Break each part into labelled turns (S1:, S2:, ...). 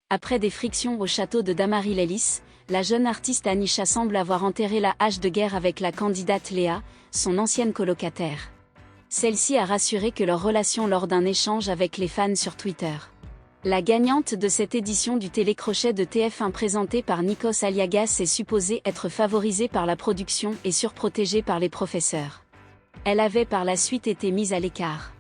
S1: Après des frictions au château de Damary-Lélis, la jeune artiste Anisha semble avoir enterré la hache de guerre avec la candidate Léa, son ancienne colocataire. Celle-ci a rassuré que leur relation lors d'un échange avec les fans sur Twitter. La gagnante de cette édition du télécrochet de TF1 présentée par Nikos Aliagas est supposée être favorisée par la production et surprotégée par les professeurs. Elle avait par la suite été mise à l'écart.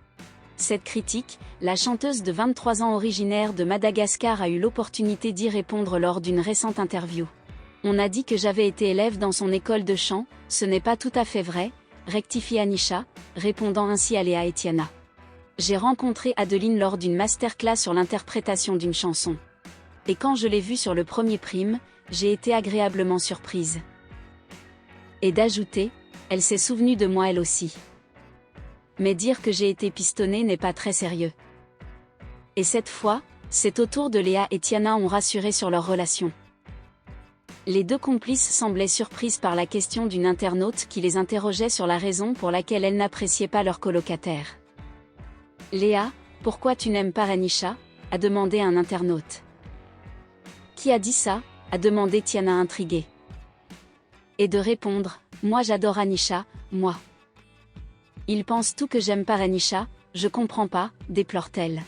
S1: Cette critique, la chanteuse de 23 ans originaire de Madagascar a eu l'opportunité d'y répondre lors d'une récente interview. On a dit que j'avais été élève dans son école de chant, ce n'est pas tout à fait vrai, rectifie Anisha, répondant ainsi à Léa et Tiana. J'ai rencontré Adeline lors d'une masterclass sur l'interprétation d'une chanson. Et quand je l'ai vue sur le premier prime, j'ai été agréablement surprise. Et d'ajouter, elle s'est souvenue de moi elle aussi. Mais dire que j'ai été pistonnée n'est pas très sérieux. Et cette fois, c'est au tour de Léa et Tiana ont rassuré sur leur relation. Les deux complices semblaient surprises par la question d'une internaute qui les interrogeait sur la raison pour laquelle elles n'appréciaient pas leur colocataire. Léa, pourquoi tu n'aimes pas Anisha ? A demandé un internaute. Qui a dit ça ? A demandé Tiana intriguée. Et de répondre, moi j'adore Anisha, moi. Ils pensent tout que j'aime pas Anisha, je comprends pas, déplore-t-elle.